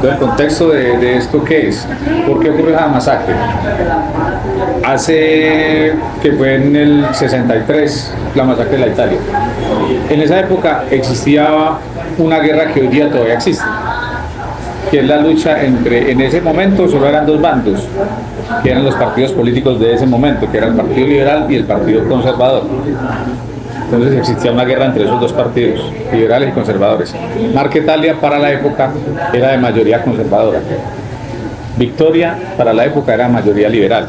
Entonces, el contexto de esto, ¿qué es? ¿Por qué ocurrió esa masacre? Que fue en el 63, la masacre de la Italia. En esa época existía una guerra que hoy día todavía existe, que es la lucha en ese momento solo eran dos bandos, que eran los partidos políticos de ese momento, que era el Partido Liberal y el Partido Conservador. Entonces existía una guerra entre esos dos partidos, liberales y conservadores. Marca Italia para la época era de mayoría conservadora. Victoria para la época era mayoría liberal.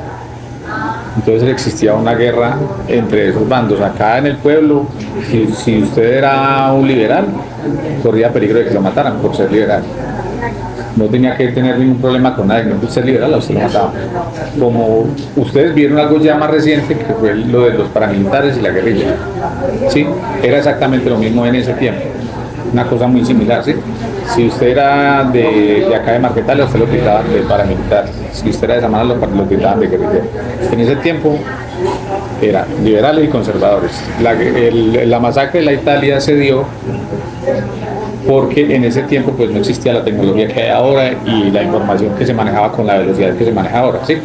Entonces existía una guerra entre esos bandos. Acá en el pueblo, si usted era un liberal, corría peligro de que lo mataran por ser liberal. No tenía que tener ningún problema con nadie, no por ser liberal, usted lo mataba. Como ustedes vieron algo ya más reciente, que fue lo de los paramilitares y la guerrilla. ¿Sí? Era exactamente lo mismo en ese tiempo. Una cosa muy similar, ¿sí? Si usted era de acá de Marca Italia, usted lo gritaban de paramilitar. Si usted era de Samaná, lo gritaban de guerrillero. En ese tiempo eran liberales y conservadores. La masacre de la Italia se dio porque en ese tiempo pues no existía la tecnología que hay ahora y la información que se manejaba con la velocidad que se maneja ahora, ¿sí?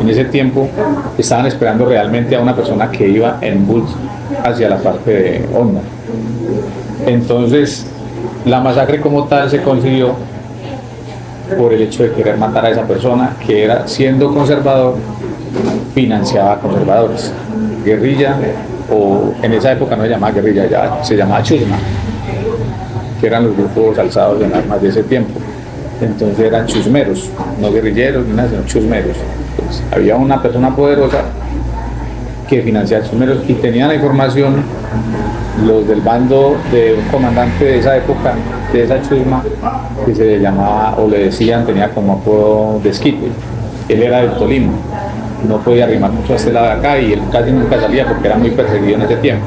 En ese tiempo estaban esperando realmente a una persona que iba en bus hacia la parte de Honda. Entonces, la masacre como tal se consiguió por el hecho de querer matar a esa persona que era, siendo conservador, financiaba a conservadores. Guerrilla, o en esa época no se llamaba guerrilla, ya se llamaba chusma, que eran los grupos alzados en armas de ese tiempo. Entonces eran chusmeros, no guerrilleros ni nada, sino chusmeros. Entonces, había una persona poderosa que financiaba chusmeros y tenía la información los del bando de un comandante de esa época, de esa chusma, que se le llamaba, o le decían, tenía como apodo Desquite. Él era del Tolima, no podía arrimar mucho a este lado de acá y él casi nunca salía porque era muy perseguido en ese tiempo.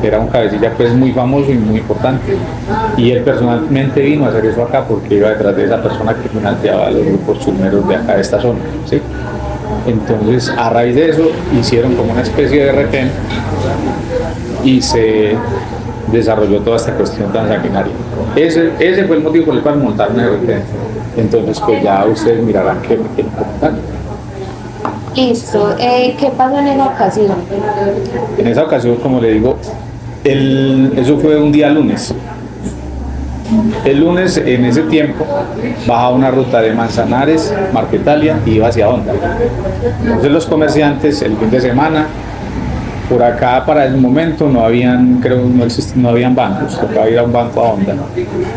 Era un cabecilla pues muy famoso y muy importante, y él personalmente vino a hacer eso acá porque iba detrás de esa persona que financiaba a los grupos chusmeros de acá de esta zona, ¿sí? Entonces, a raíz de eso hicieron como una especie de retén y se desarrolló toda esta cuestión tan sanguinaria. Ese fue el motivo por el cual montaron el retén. Entonces, pues ya ustedes mirarán qué comentar. Listo. ¿Qué pasó en esa ocasión? En esa ocasión, como le digo, eso fue un día lunes. El lunes, en ese tiempo, bajaba una ruta de Manzanares, Marca Italia, y iba hacia Honda. Entonces los comerciantes, el fin de semana, por acá para el momento no habían bancos, tocaba ir a un banco a Honda.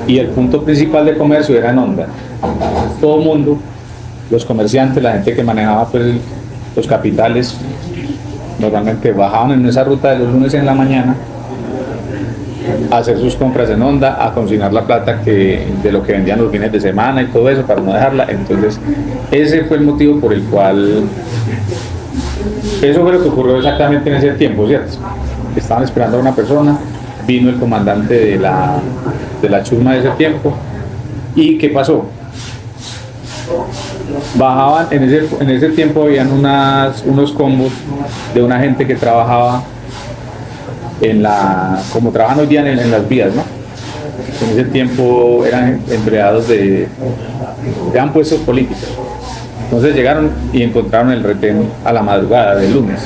Y el punto principal de comercio era en Honda. Todo el mundo, los comerciantes, la gente que manejaba pues, los capitales, normalmente bajaban en esa ruta de los lunes en la mañana a hacer sus compras en Honda, a consignar la plata de lo que vendían los fines de semana y todo eso para no dejarla. Entonces ese fue el motivo por el cual eso fue lo que ocurrió exactamente en ese tiempo, ¿cierto? Estaban esperando a una persona, vino el comandante de la chusma de ese tiempo. ¿Y qué pasó? Bajaban, en ese tiempo habían unos combos de una gente que trabajaba como trabajan hoy día en las vías, ¿no? En ese tiempo eran empleados eran puestos políticos. Entonces llegaron y encontraron el retén a la madrugada del lunes.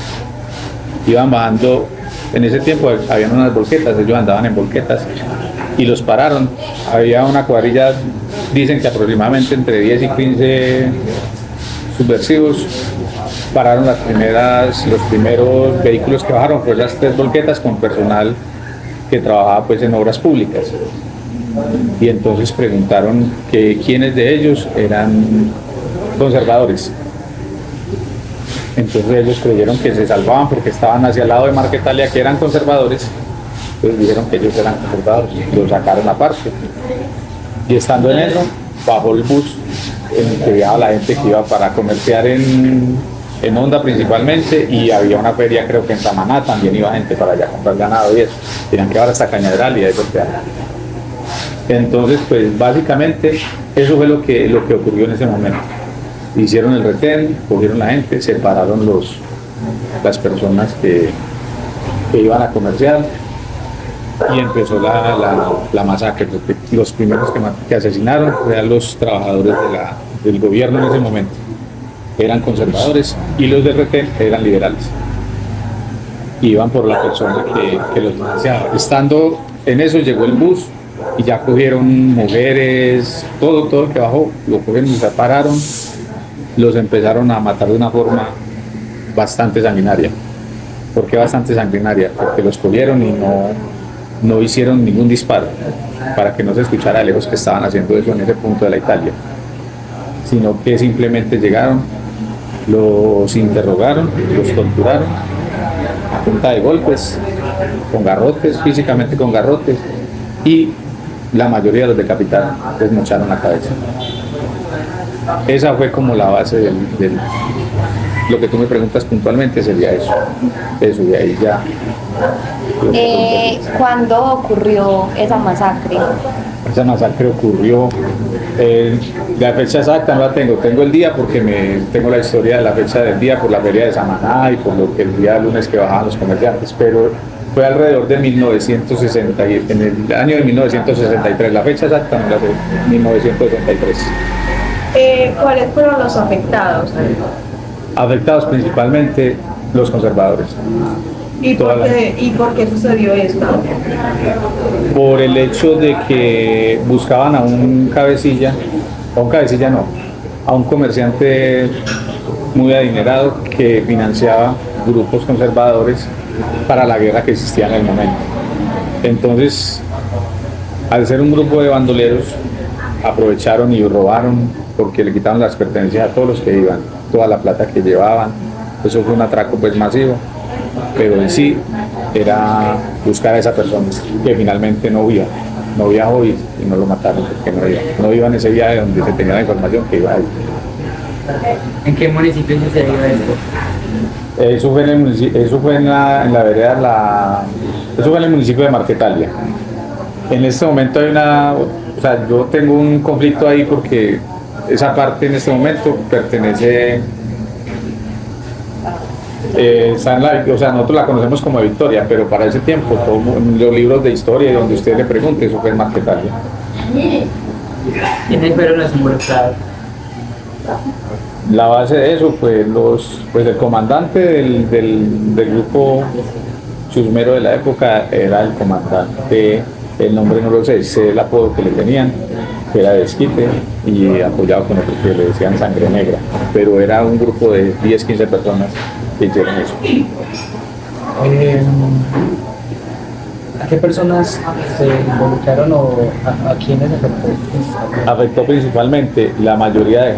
Iban bajando, en ese tiempo habían unas volquetas, ellos andaban en volquetas y los pararon. Había una cuadrilla, dicen que aproximadamente entre 10 y 15 subversivos. Pararon los primeros vehículos que bajaron, fue las 3 volquetas con personal que trabajaba pues en obras públicas. Y entonces preguntaron que quiénes de ellos eran conservadores. Entonces ellos creyeron que se salvaban porque estaban hacia el lado de Marca Italia, que eran conservadores. Entonces dijeron que ellos eran conservadores, lo sacaron aparte. Y estando en eso, bajó el bus en el que viajaba la gente que iba para comerciar en Honda principalmente, y había una feria, creo que en Samaná también iba gente para allá a comprar ganado y eso. Tenían que llevar hasta Cañaveral y ahí golpear. Entonces, pues básicamente eso fue lo que ocurrió en ese momento. Hicieron el retén, cogieron la gente, separaron las personas que iban a comerciar, y empezó la masacre, porque los primeros que asesinaron eran los trabajadores del gobierno en ese momento, eran conservadores, y los del retén eran liberales. Iban por la persona que los financiaba. Estando en eso llegó el bus y ya cogieron mujeres, todo el que bajó, lo cogieron y se pararon, los empezaron a matar de una forma bastante sanguinaria. ¿Por qué bastante sanguinaria? Porque los cogieron y no hicieron ningún disparo para que no se escuchara de lejos que estaban haciendo eso en ese punto de la Italia, sino que simplemente llegaron, los interrogaron, los torturaron a punta de golpes, con garrotes, físicamente con garrotes, y la mayoría de los decapitaron, les mocharon la cabeza. Esa fue como la base lo que tú me preguntas puntualmente sería eso, y ahí ya. ¿Cuándo ocurrió esa masacre? Esa masacre ocurrió, la fecha exacta no la tengo el día porque tengo la historia de la fecha del día por la feria de Samaná y por lo que el día lunes que bajaban los comerciantes, pero fue alrededor de 1960, en el año de 1963, la fecha exacta no la sé, 1963. ¿Cuáles fueron los afectados? Afectados principalmente los conservadores. ¿Y por qué sucedió esto? Por el hecho de que buscaban a un comerciante muy adinerado que financiaba grupos conservadores para la guerra que existía en el momento. Entonces, al ser un grupo de bandoleros, aprovecharon y robaron porque le quitaron las pertenencias a todos los que iban, toda la plata que llevaban. Eso fue un atraco pues masivo, pero en sí era buscar a esa persona que finalmente no viajó y no lo mataron porque no iba en ese viaje donde se tenía la información que iba a ir. ¿En qué municipio sucedió esto? Eso fue en la vereda, eso fue en el municipio de Marquetalia. En este momento yo tengo un conflicto ahí porque esa parte en este momento pertenece, nosotros la conocemos como Victoria, pero para ese tiempo, los libros de historia y donde usted le pregunte, eso fue en Marquetalia. ¿Quiénes fueron los involucrados? La base de eso fue el comandante del grupo chusmero de la época era el comandante, el nombre no lo sé el apodo que le tenían, que era Desquite, y apoyado con otros que le decían Sangre Negra, pero era un grupo de 10-15 personas que hicieron eso. ¿A qué personas se involucraron o a quiénes afectó? Afectó principalmente la mayoría de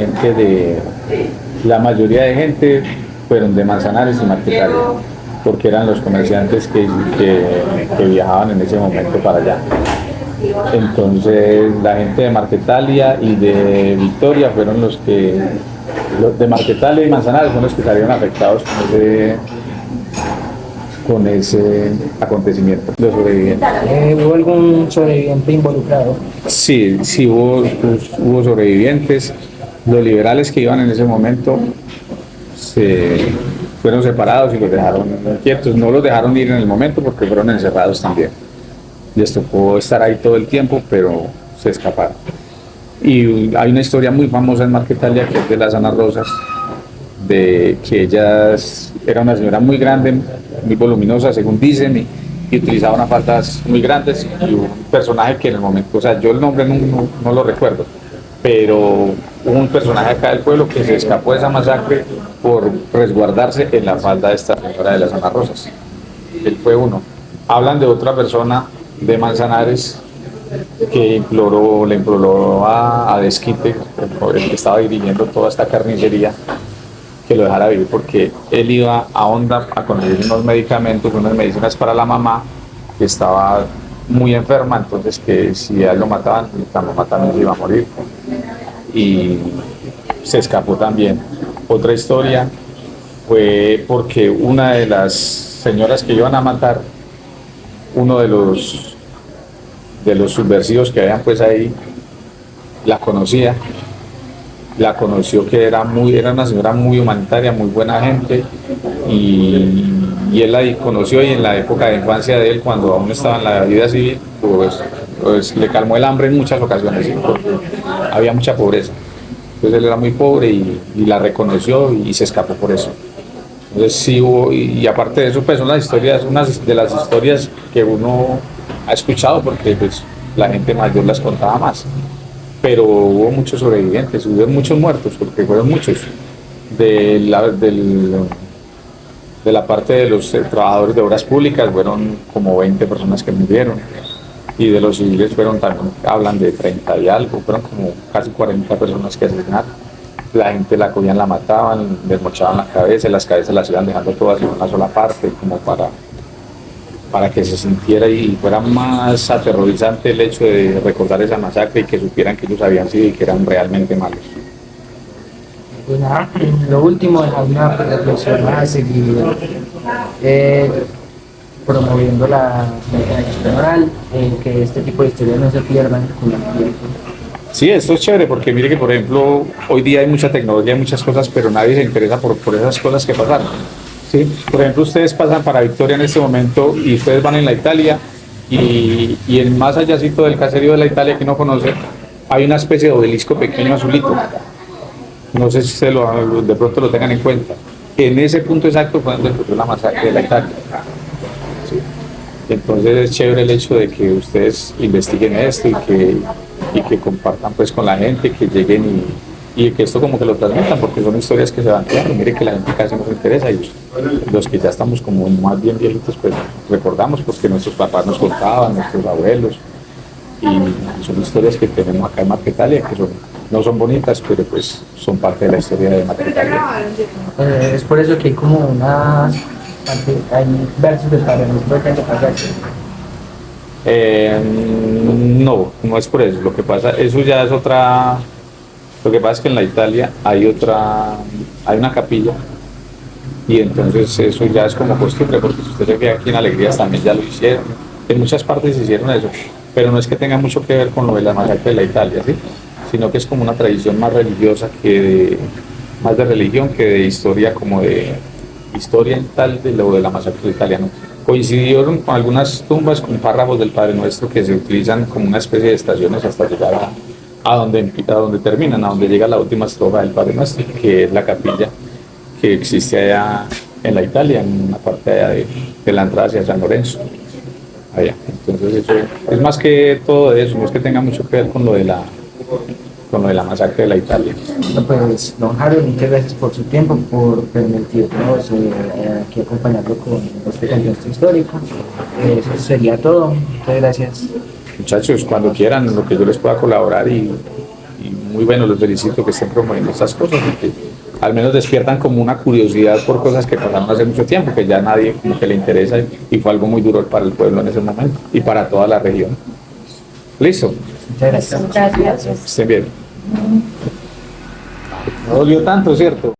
gente fueron de Manzanares y Marquetalia, porque eran los comerciantes que viajaban en ese momento para allá. Entonces la gente de Marquetalia y de Victoria fueron los de Marquetalia y Manzanares fueron los que salieron afectados con ese acontecimiento. Los sobrevivientes. ¿Hubo algún sobreviviente involucrado? Sí, hubo sobrevivientes. Los liberales que iban en ese momento fueron separados y los dejaron quietos. No los dejaron ir en el momento porque fueron encerrados también. Les tocó estar ahí todo el tiempo, pero se escaparon. Y hay una historia muy famosa en Marquetalia que es de las Ana Rosas, de que ellas era una señora muy grande, muy voluminosa según dicen, y utilizaba unas faldas muy grandes, y un personaje que en el momento, yo el nombre no lo recuerdo, pero hubo un personaje acá del pueblo que se escapó de esa masacre por resguardarse en la falda de esta señora de las Ana Rosas. Él fue uno. Hablan de otra persona de Manzanares que le imploró a Desquite, el que estaba dirigiendo toda esta carnicería, que lo dejara vivir porque él iba a Honda a conseguir unos medicamentos, unas medicinas para la mamá que estaba muy enferma, entonces que si a él lo mataban, la mamá también se iba a morir, y se escapó también. Otra historia fue porque una de las señoras que iban a matar, uno de los subversivos que habían pues ahí, la conoció que era una señora muy humanitaria, muy buena gente, y y él la conoció, y en la época de infancia de él, cuando aún estaba en la vida civil, pues le calmó el hambre en muchas ocasiones, ¿sí? Porque había mucha pobreza. Entonces él era muy pobre y la reconoció y se escapó por eso. Entonces sí hubo, y aparte de eso, pues son las historias, unas de las historias que uno ha escuchado, porque pues la gente mayor las contaba más. Pero hubo muchos sobrevivientes, hubo muchos muertos, porque fueron muchos. De la parte de los trabajadores de obras públicas fueron como 20 personas que murieron, y de los civiles fueron también, hablan de 30 y algo, fueron como casi 40 personas que asesinaron. La gente la cogían, la mataban, les mochaban la cabeza, y las cabezas las iban dejando todas en una sola parte, como para que se sintiera y fuera más aterrorizante el hecho de recordar esa masacre, y que supieran que ellos habían sido y que eran realmente malos. Pues nada, lo último, dejar una reflexión a seguir promoviendo la medicina oral, que este tipo de historias no se pierdan con el tiempo. Sí, esto es chévere porque mire que, por ejemplo, hoy día hay mucha tecnología, hay muchas cosas, pero nadie se interesa por esas cosas que pasaron. ¿Sí? Por ejemplo, ustedes pasan para Victoria en este momento y ustedes van en la Italia, y en más allácito del caserío de la Italia, que no conoce, hay una especie de obelisco pequeño azulito. No sé si ustedes de pronto lo tengan en cuenta. En ese punto exacto fue donde ocurrió la masacre de la Italia. ¿Sí? Entonces es chévere el hecho de que ustedes investiguen esto y que compartan pues con la gente, que lleguen y que esto como que lo transmitan, porque son historias que se van creando. Mire que la gente casi nos interesa, y los que ya estamos como más bien viejitos, pues recordamos porque nuestros papás nos contaban, nuestros abuelos, y son historias que tenemos acá en Marquetalia, que no son bonitas, pero pues son parte de la historia de Marquetalia. Es por eso que hay como hay versos del Padre Nuestro que hay que pasar. No es por eso. Lo que pasa, eso ya es otra. Lo que pasa es que en la Italia hay una capilla, y entonces eso ya es como costumbre, porque si usted se ve aquí en Alegrías también ya lo hicieron, en muchas partes hicieron eso, pero no es que tenga mucho que ver con lo de la masacre de la Italia, ¿sí? Sino que es como una tradición más religiosa, más de religión que de historia, como de historia en tal de lo de la masacre de Italia, ¿no? Coincidieron con algunas tumbas con párrafos del Padre Nuestro que se utilizan como una especie de estaciones hasta llegar a donde terminan, a donde llega la última estrofa del Padre Nuestro, que es la capilla que existe allá en la Italia, en una parte allá de la entrada hacia San Lorenzo. Allá. Entonces eso es más que todo eso, no es que tenga mucho que ver con lo de la masacre de la Italia. No, pues, don Harold, muchas gracias por su tiempo, por permitirnos aquí acompañarlo con este contexto histórico. Eso sería todo. Muchas gracias. Muchachos, cuando quieran, lo que yo les pueda colaborar, y muy bueno, los felicito que estén promoviendo estas cosas, porque al menos despiertan como una curiosidad por cosas que pasaron hace mucho tiempo, que ya nadie como que le interesa, y fue algo muy duro para el pueblo en ese momento y para toda la región. ¿Listo? Muchas gracias. Gracias. Estén bien. No dolió tanto, ¿cierto?